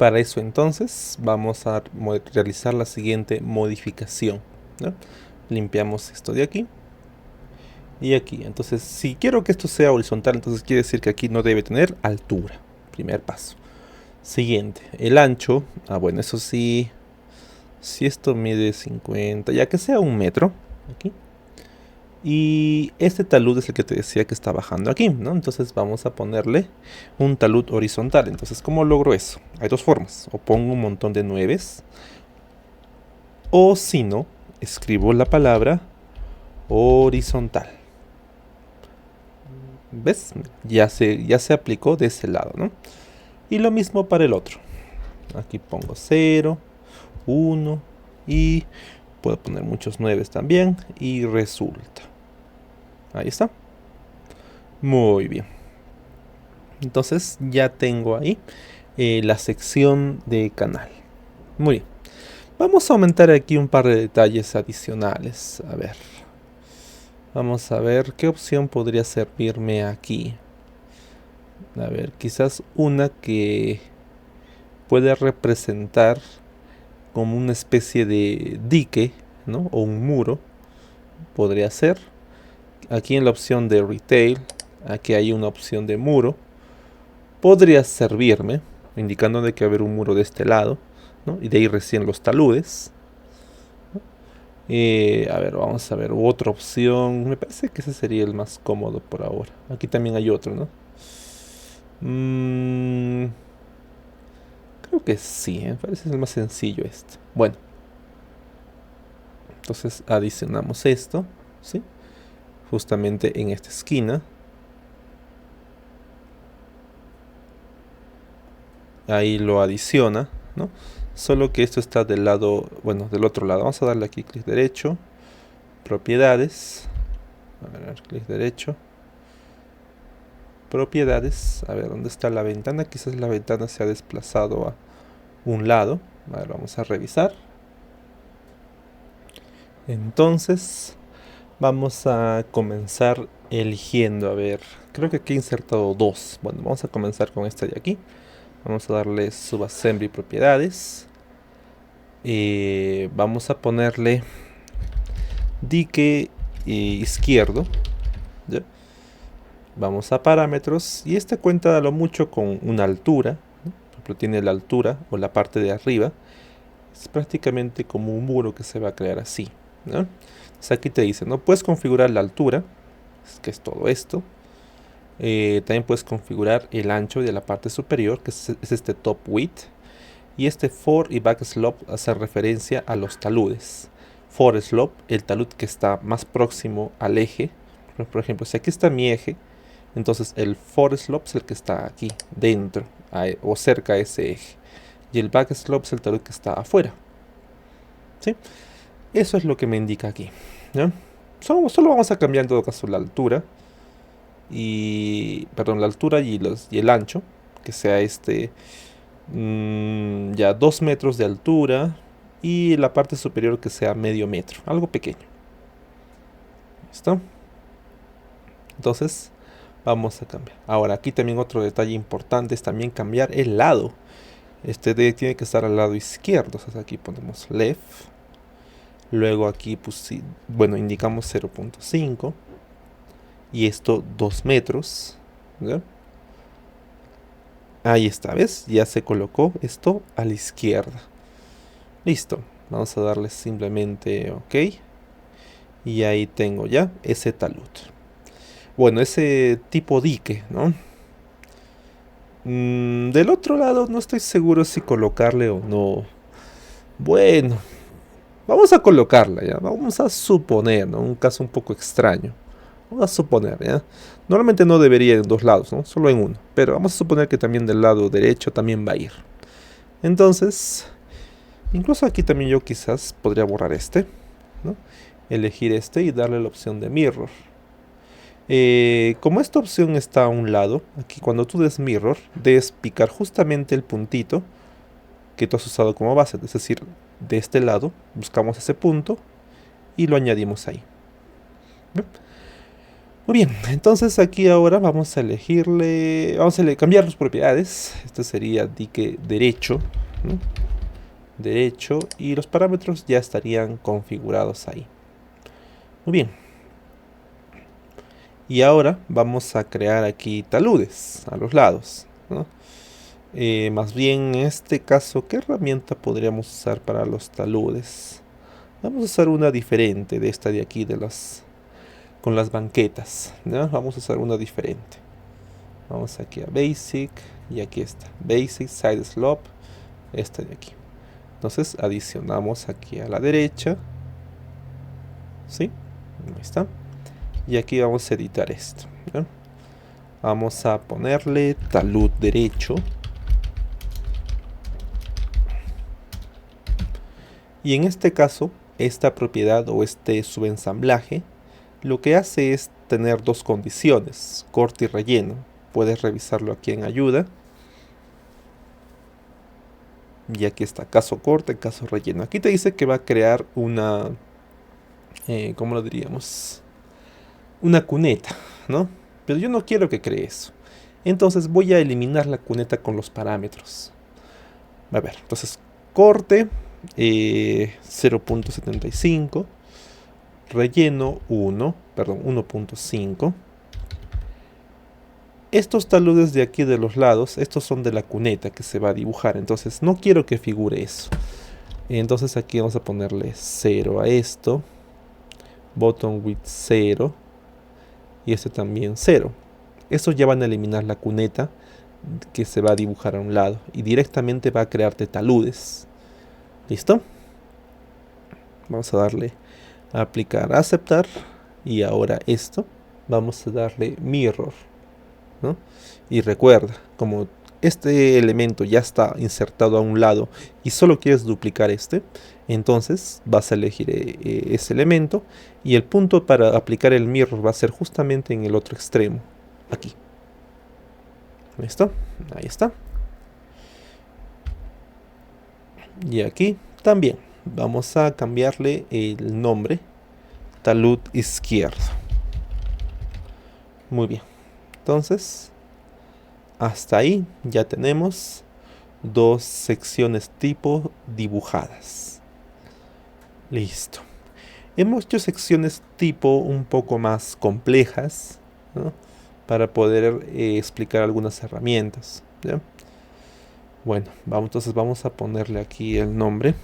Para eso entonces vamos a realizar la siguiente modificación, ¿no? Limpiamos esto de aquí y aquí. Entonces, si quiero que esto sea horizontal, entonces quiere decir que aquí no debe tener altura. Primer paso. Siguiente, el ancho. Bueno, eso sí. Si esto mide 50, ya que sea 1 metro. Aquí. Y este talud es el que te decía que está bajando aquí, ¿no? Entonces vamos a ponerle un talud horizontal. Entonces, ¿cómo logro eso? Hay dos formas. O pongo un montón de nueves. O si no, escribo la palabra horizontal. ¿Ves? Ya se aplicó de ese lado, ¿no? Y lo mismo para el otro. Aquí pongo 0, 1 y puedo poner muchos 9 también. Y resulta. Ahí está. Muy bien. Entonces ya tengo ahí la sección de canal. Muy bien. Vamos a aumentar aquí un par de detalles adicionales. A ver. Vamos a ver qué opción podría servirme aquí. A ver, quizás una que puede representar como una especie de dique, ¿no? O un muro. Podría ser. Aquí en la opción de retail, aquí hay una opción de muro. Podría servirme, indicando de que va a haber un muro de este lado, ¿no? Y de ahí recién los taludes. A ver, vamos a ver otra opción. Me parece que ese sería el más cómodo por ahora. Aquí también hay otro, ¿no? Creo que sí, me parece el más sencillo este. Bueno, entonces adicionamos esto, ¿sí? Justamente en esta esquina. Ahí lo adiciona, ¿no? Solo que esto está del lado, bueno, del otro lado. Vamos a darle aquí clic derecho, propiedades. A ver, clic derecho. Propiedades. A ver, ¿dónde está la ventana? Quizás la ventana se ha desplazado a un lado. A ver, vamos a revisar. Entonces, vamos a comenzar eligiendo. A ver, creo que aquí he insertado dos. Bueno, vamos a comenzar con este de aquí. Vamos a darle subassembly propiedades. Vamos a ponerle dique izquierdo. ¿Ya? Vamos a parámetros y esta cuenta a lo mucho con una altura, ¿no? Por ejemplo, tiene la altura o la parte de arriba. Es prácticamente como un muro que se va a crear así, ¿no? Entonces aquí te dice, ¿no? Puedes configurar la altura, que es todo esto. También puedes configurar el ancho de la parte superior, que es este top width. Y este for y back slope hace referencia a los taludes. For slope, el talud que está más próximo al eje. Por ejemplo, si aquí está mi eje, entonces el for slope es el que está aquí, dentro o cerca a ese eje. Y el back slope es el talud que está afuera. ¿Sí? Eso es lo que me indica aquí, ¿ya? Solo vamos a cambiar en todo caso la altura. Perdón, la altura y el ancho. Que sea ya 2 metros de altura. Y la parte superior que sea medio metro. Algo pequeño. ¿Listo? Entonces vamos a cambiar. Ahora aquí también otro detalle importante es también cambiar el lado. Tiene que estar al lado izquierdo. Entonces aquí ponemos left. Luego aquí bueno, indicamos 0.5. Y esto 2 metros. ¿Ya? Ahí está, ¿ves? Ya se colocó esto a la izquierda. Listo. Vamos a darle simplemente OK. Y ahí tengo ya ese talud. Bueno, ese tipo dique, ¿no? Del otro lado no estoy seguro si colocarle o no. Bueno, vamos a colocarla ya. Vamos a suponer, ¿no? Un caso un poco extraño. Vamos a suponer, ¿ya? Normalmente no debería en dos lados, ¿no? Solo en uno. Pero vamos a suponer que también del lado derecho también va a ir. Entonces, incluso aquí también yo quizás podría borrar este, ¿no? Elegir este y darle la opción de mirror. Como esta opción está a un lado, aquí cuando tú des mirror, debes picar justamente el puntito que tú has usado como base. Es decir, de este lado buscamos ese punto y lo añadimos ahí. ¿Bien? Muy bien, entonces aquí ahora vamos a elegirle, cambiar las propiedades. Este sería dique derecho, ¿no? Derecho, y los parámetros ya estarían configurados ahí. Muy bien. Y ahora vamos a crear aquí taludes a los lados, ¿no? Más bien en este caso, ¿qué herramienta podríamos usar para los taludes? Vamos a usar una diferente de esta de aquí, con las banquetas, ¿no? Vamos a usar una diferente. Vamos aquí a Basic, y aquí está, Basic Side Slope, esta de aquí. Entonces adicionamos aquí a la derecha, ¿sí? Ahí está. Y aquí vamos a editar esto, ¿no? Vamos a ponerle talud derecho. Y en este caso, esta propiedad o este subensamblaje, lo que hace es tener dos condiciones, corte y relleno. Puedes revisarlo aquí en ayuda. Y aquí está, caso corte, caso relleno. Aquí te dice que va a crear una, ¿cómo lo diríamos? Una cuneta, ¿no? Pero yo no quiero que cree eso. Entonces voy a eliminar la cuneta con los parámetros. A ver, entonces corte 0.75, relleno 1.5. Estos taludes de aquí de los lados, estos son de la cuneta que se va a dibujar, entonces no quiero que figure eso. Entonces aquí vamos a ponerle 0 a esto, bottom width 0, y este también 0. Estos ya van a eliminar la cuneta que se va a dibujar a un lado y directamente va a crearte taludes. ¿Listo? Vamos a darle a aplicar, a aceptar, y ahora esto vamos a darle mirror, ¿no? Y recuerda, como este elemento ya está insertado a un lado y solo quieres duplicar este, entonces vas a elegir ese elemento, y el punto para aplicar el mirror va a ser justamente en el otro extremo, aquí. ¿Listo? Ahí está. Y aquí también vamos a cambiarle el nombre, talud izquierdo. Muy bien. Entonces, hasta ahí ya tenemos dos secciones tipo dibujadas. Listo. Hemos hecho secciones tipo un poco más complejas, ¿no? Para poder explicar algunas herramientas, ¿ya? Bueno, entonces vamos a ponerle aquí el nombre.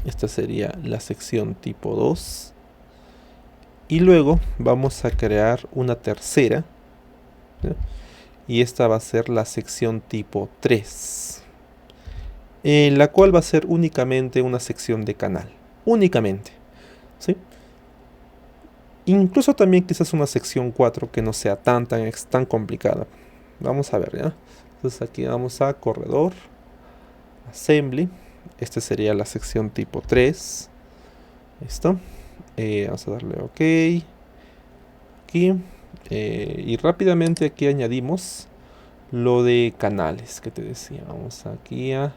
Esta sería la sección tipo 2. Y luego vamos a crear una tercera, ¿ya? Y esta va a ser la sección tipo 3, la cual va a ser únicamente una sección de canal. Únicamente, ¿sí? Incluso también quizás una sección 4 que no sea tan complicada. Vamos a ver, ¿ya? Entonces aquí vamos a corredor, assembly. Esta sería la sección tipo 3. ¿Listo? Vamos a darle OK. Aquí. Y rápidamente aquí añadimos lo de canales que te decía. Vamos aquí a...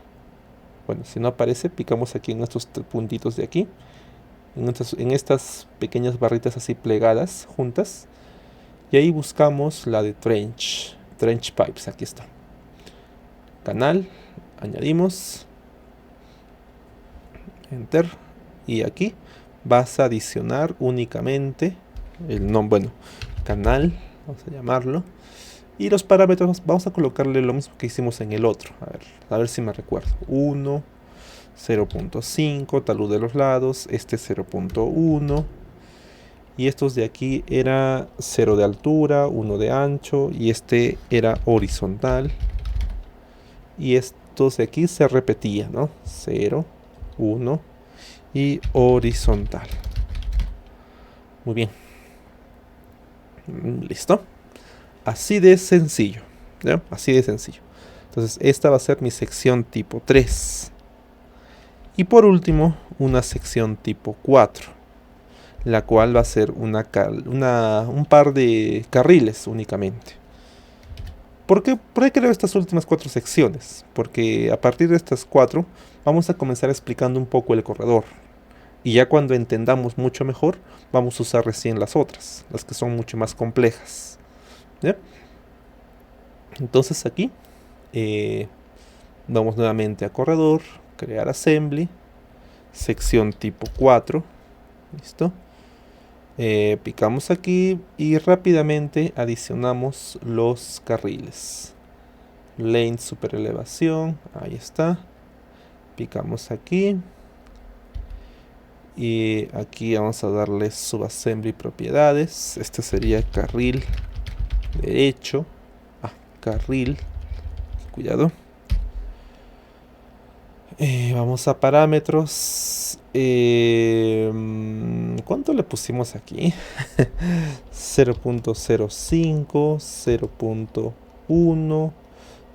Bueno, si no aparece, picamos aquí en estos puntitos de aquí. En estas pequeñas barritas así plegadas, juntas. Y ahí buscamos la de trench pipes. Aquí está. Canal. Añadimos. Enter. Y aquí vas a adicionar únicamente el nombre, bueno, canal, vamos a llamarlo. Y los parámetros vamos a colocarle lo mismo que hicimos en el otro. A ver si me recuerdo. 1, 0.5, talud de los lados, este 0.1. Y estos de aquí era 0 de altura, 1 de ancho, y este era horizontal. Y estos de aquí se repetían, ¿no? 0, 1 y horizontal. Muy bien. Listo. Así de sencillo, ¿ya? Así de sencillo. Entonces esta va a ser mi sección tipo 3. Y por último, una sección tipo 4, la cual va a ser un par de carriles únicamente. ¿Por qué creo estas últimas 4 secciones? Porque a partir de estas 4 vamos a comenzar explicando un poco el corredor. Y ya cuando entendamos mucho mejor, vamos a usar recién las otras, las que son mucho más complejas. ¿Ya? Entonces aquí vamos nuevamente a corredor, crear assembly, sección tipo 4, listo. Picamos aquí y rápidamente adicionamos los carriles. Lane super elevación, ahí está. Picamos aquí. Y aquí vamos a darle subassembly propiedades. Este sería carril derecho. Carril. Cuidado. Vamos a parámetros. ¿Cuánto le pusimos aquí? 0.05, 0.1,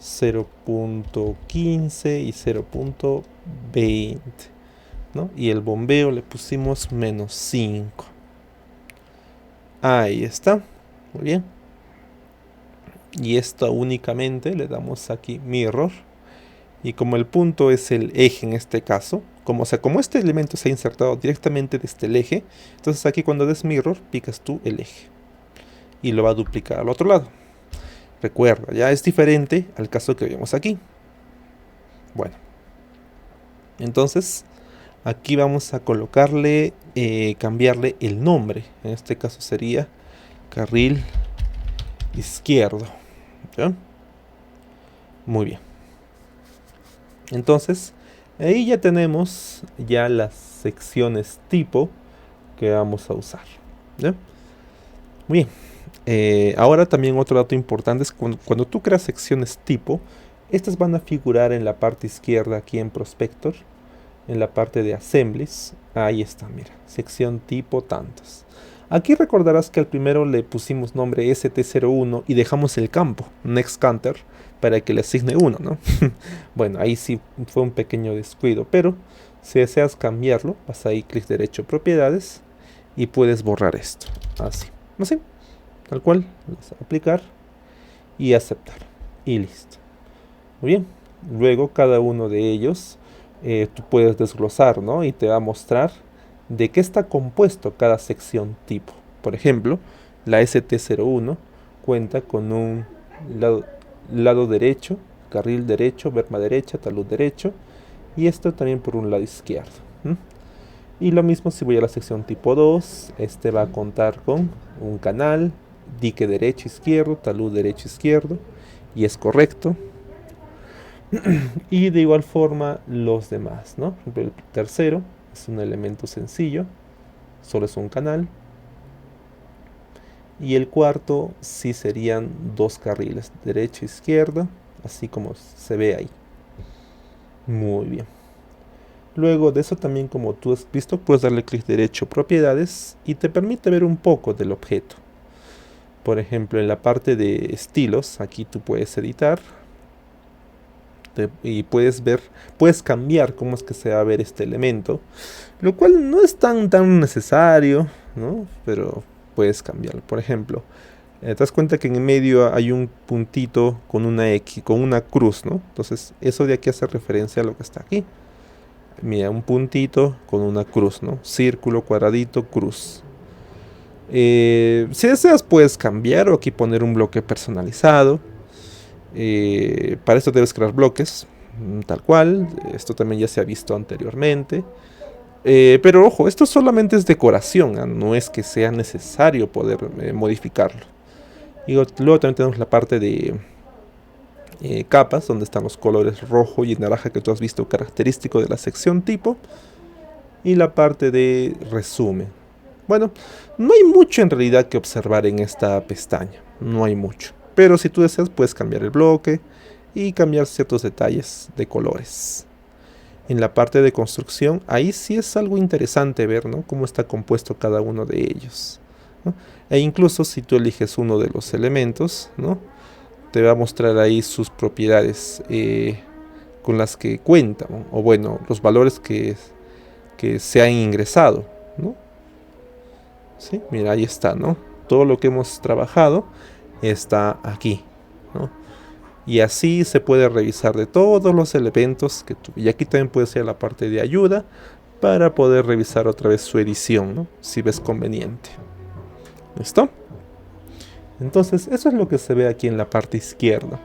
0.15 y 0.20. ¿no? Y el bombeo le pusimos -5. Ahí está. Muy bien. Y esto únicamente le damos aquí mirror. Y como el punto es el eje en este caso, como este elemento se ha insertado directamente desde el eje, entonces aquí cuando des mirror, picas tú el eje. Y lo va a duplicar al otro lado. Recuerda, ya es diferente al caso que vemos aquí. Bueno. Entonces, aquí vamos a colocarle, cambiarle el nombre. En este caso sería carril izquierdo. ¿Ya? Muy bien. Entonces, ahí ya tenemos ya las secciones tipo que vamos a usar. ¿Ya? Muy bien. Ahora también otro dato importante es cuando tú creas secciones tipo, estas van a figurar en la parte izquierda aquí en Prospector. En la parte de assemblies, ahí está, mira, sección tipo tantos. Aquí recordarás que al primero le pusimos nombre ST01 y dejamos el campo, next counter, para que le asigne 1, ¿no? Bueno, ahí sí fue un pequeño descuido, pero si deseas cambiarlo, vas ahí, clic derecho, propiedades, y puedes borrar esto, así, tal cual, aplicar y aceptar, y listo. Muy bien, luego cada uno de ellos tú puedes desglosar, ¿no? Y te va a mostrar de qué está compuesto cada sección tipo. Por ejemplo, la ST01 cuenta con un lado derecho, carril derecho, berma derecha, talud derecho, y esto también por un lado izquierdo. Y lo mismo si voy a la sección tipo 2, este va a contar con un canal, dique derecho, izquierdo, talud derecho, izquierdo, y es correcto. Y de igual forma los demás, ¿no? Por ejemplo, el tercero es un elemento sencillo, solo es un canal. Y el cuarto sí serían dos carriles, derecha e izquierda, así como se ve ahí. Muy bien. Luego de eso también, como tú has visto, puedes darle clic derecho propiedades y te permite ver un poco del objeto. Por ejemplo, en la parte de estilos, aquí tú puedes editar. Y puedes cambiar cómo es que se va a ver este elemento, lo cual no es tan necesario, ¿no? Pero puedes cambiarlo. Por ejemplo, te das cuenta que en el medio hay un puntito con una X, con una cruz, ¿no? Entonces eso de aquí hace referencia a lo que está aquí. Mira, un puntito con una cruz, ¿no? Círculo, cuadradito, cruz. Si deseas puedes cambiar o aquí poner un bloque personalizado. Para esto debes crear bloques, tal cual. Esto también ya se ha visto anteriormente. Pero ojo, esto solamente es decoración, no es que sea necesario poder modificarlo. Y luego también tenemos la parte de capas, donde están los colores rojo y naranja que tú has visto característico de la sección tipo. Y la parte de resumen. Bueno, no hay mucho en realidad que observar en esta pestaña, no hay mucho. Pero si tú deseas puedes cambiar el bloque y cambiar ciertos detalles de colores. En la parte de construcción, ahí sí es algo interesante ver, ¿no? Cómo está compuesto cada uno de ellos, ¿no? E incluso si tú eliges uno de los elementos, ¿no? Te va a mostrar ahí sus propiedades con las que cuenta, ¿no? O bueno, los valores que se han ingresado, ¿no? ¿Sí? Mira, ahí está, ¿no? Todo lo que hemos trabajado está aquí, ¿no? Y así se puede revisar de todos los elementos que tú. Y aquí también puede ser la parte de ayuda para poder revisar otra vez su edición, ¿no? Si ves conveniente. ¿Listo? Entonces eso es lo que se ve aquí en la parte izquierda.